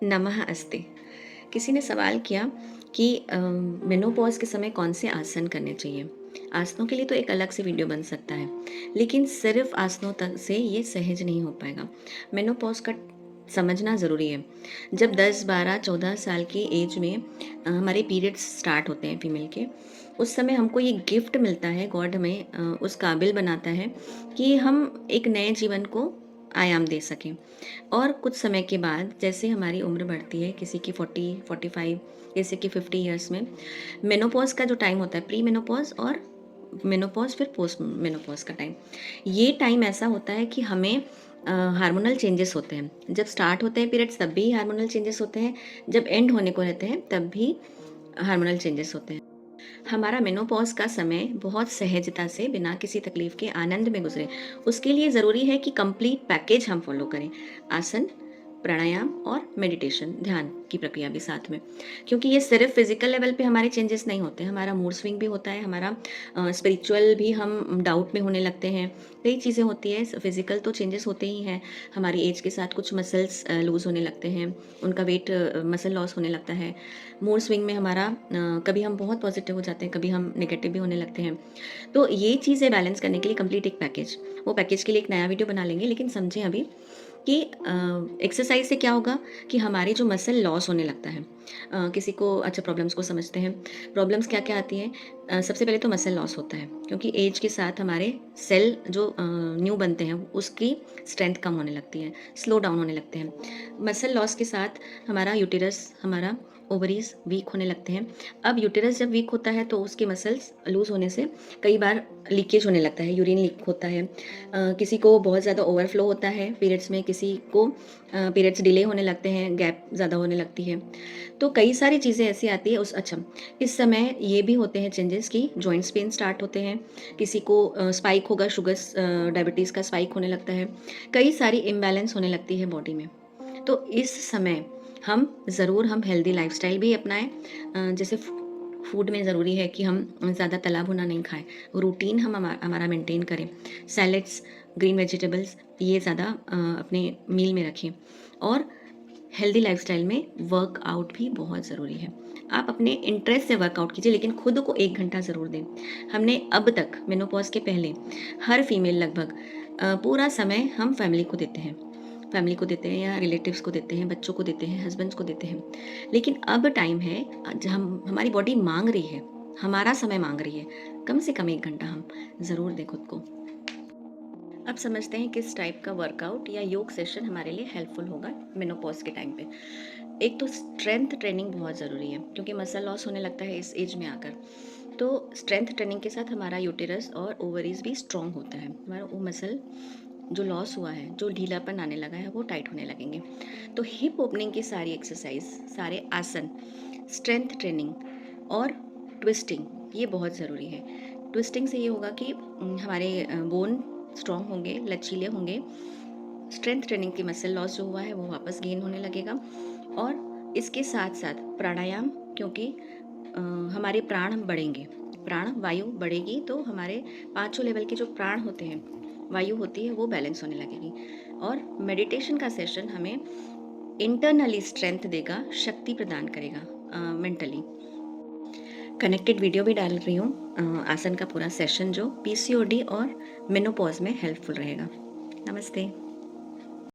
नमः अस्ते। किसी ने सवाल किया कि मेनोपॉज़ के समय कौन से आसन करने चाहिए। आसनों के लिए तो एक अलग से वीडियो बन सकता है, लेकिन सिर्फ आसनों तक से ये सहज नहीं हो पाएगा। मेनोपॉज़ का समझना ज़रूरी है। जब 10, 12, 14 साल की एज में हमारे पीरियड्स स्टार्ट होते हैं फीमेल के, उस समय हमको ये गिफ्ट मिलता है, गॉड हमें उस काबिल बनाता है कि हम एक नए जीवन को आयाम दे सकें। और कुछ समय के बाद जैसे हमारी उम्र बढ़ती है, किसी की 40, 45, किसी की 50 इयर्स में मेनोपॉज़ का जो टाइम होता है, प्री मेनोपॉज़ और मेनोपॉज़, फिर पोस्ट मेनोपॉज़ का टाइम। ये टाइम ऐसा होता है कि हमें हार्मोनल चेंजेस होते हैं। जब स्टार्ट होते हैं पीरियड्स तब भी हार्मोनल चेंजेस होते हैं, जब एंड होने को रहते हैं तब भी हार्मोनल चेंजेस होते हैं। हमारा मेनोपॉज़ का समय बहुत सहजता से बिना किसी तकलीफ के आनंद में गुजरे, उसके लिए ज़रूरी है कि कंप्लीट पैकेज हम फॉलो करें। आसन, प्राणायाम और मेडिटेशन, ध्यान की प्रक्रिया भी साथ में। क्योंकि ये सिर्फ फिज़िकल लेवल पे हमारे चेंजेस नहीं होते, हमारा मूड स्विंग भी होता है, हमारा स्पिरिचुअल भी हम डाउट में होने लगते हैं। कई चीज़ें होती हैं, फिज़िकल तो चेंजेस होते ही हैं। हमारी एज के साथ कुछ मसल्स लूज़ होने लगते हैं, उनका वेट मसल लॉस होने लगता है। मूड स्विंग में हमारा कभी हम बहुत पॉजिटिव हो जाते हैं, कभी हम नेगेटिव भी होने लगते हैं। तो ये चीज़ें बैलेंस करने के लिए कंप्लीट एक पैकेज, वो पैकेज के लिए एक नया वीडियो बना लेंगे, लेकिन समझें अभी कि एक्सरसाइज से क्या होगा कि हमारी जो मसल लॉस होने लगता है। किसी को अच्छा प्रॉब्लम्स को समझते हैं। प्रॉब्लम्स क्या-क्या आती हैं? सबसे पहले तो मसल लॉस होता है, क्योंकि एज के साथ हमारे सेल जो न्यू बनते हैं उसकी स्ट्रेंथ कम होने लगती है, स्लो डाउन होने लगते हैं। मसल लॉस के साथ हमारा यूटेरस, हमारा ओवरीज़ वीक होने लगते हैं। अब यूटेरस जब वीक होता है तो उसके मसल्स लूज़ होने से कई बार लीकेज होने लगता है, यूरिन लीक होता है। किसी को बहुत ज़्यादा ओवरफ्लो होता है पीरियड्स में, किसी को पीरियड्स डिले होने लगते हैं, गैप ज़्यादा होने लगती है। तो कई सारी चीज़ें ऐसी आती है उस अच्छा, इस समय ये भी होते हैं चेंजेस कि जॉइंट्स पेन स्टार्ट होते हैं, किसी को स्पाइक होगा, डायबिटीज़ का स्पाइक होने लगता है, कई सारी इम्बैलेंस होने लगती है बॉडी में। तो इस समय हम हेल्दी लाइफ़स्टाइल भी अपनाएँ। जैसे फूड में ज़रूरी है कि हम ज़्यादा तला भुना नहीं खाएँ, रूटीन हम हमारा मेंटेन करें। सैलेड्स, ग्रीन वेजिटेबल्स ये ज़्यादा अपने मील में रखें, और हेल्दी लाइफ़स्टाइल में वर्कआउट भी बहुत ज़रूरी है। आप अपने इंटरेस्ट से वर्कआउट कीजिए, लेकिन खुद को 1 घंटा ज़रूर दें। हमने अब तक मेनोपॉज़ के पहले हर फीमेल लगभग पूरा समय हम फैमिली को देते हैं या रिलेटिव्स को देते हैं, बच्चों को देते हैं, हस्बैंड्स को देते हैं। लेकिन अब टाइम है, हमारी बॉडी माँग रही है, हमारा समय माँग रही है, कम से कम 1 घंटा हम ज़रूर दें खुद को। अब समझते हैं किस टाइप का वर्कआउट या योग सेशन हमारे लिए हेल्पफुल होगा मेनोपॉज़ के टाइम पे। एक तो स्ट्रेंथ ट्रेनिंग बहुत ज़रूरी है, क्योंकि मसल लॉस होने लगता है इस एज में आकर। तो स्ट्रेंथ ट्रेनिंग के साथ हमारा यूटेरस और ओवरीज़ भी स्ट्रॉन्ग होता है। हमारा वो मसल जो लॉस हुआ है, जो ढीलापन आने लगा है, वो टाइट होने लगेंगे। तो हिप ओपनिंग की सारी एक्सरसाइज, सारे आसन, स्ट्रेंथ ट्रेनिंग और ट्विस्टिंग, ये बहुत ज़रूरी है। ट्विस्टिंग से ये होगा कि हमारे बोन स्ट्रॉन्ग होंगे, लचीले होंगे। स्ट्रेंथ ट्रेनिंग की मसल लॉस जो हुआ है वो वापस गेन होने लगेगा। और इसके साथ साथ प्राणायाम, क्योंकि हमारे प्राण बढ़ेंगे, प्राण वायु बढ़ेगी तो हमारे पाँचों लेवल के जो प्राण होते हैं, वायु होती है, वो बैलेंस होने लगेगी। और मेडिटेशन का सेशन हमें इंटरनली स्ट्रेंथ देगा, शक्ति प्रदान करेगा मेंटली। कनेक्टेड वीडियो भी डाल रही हूँ, आसन का पूरा सेशन जो पीसीओडी और मेनोपॉज में हेल्पफुल रहेगा। नमस्ते।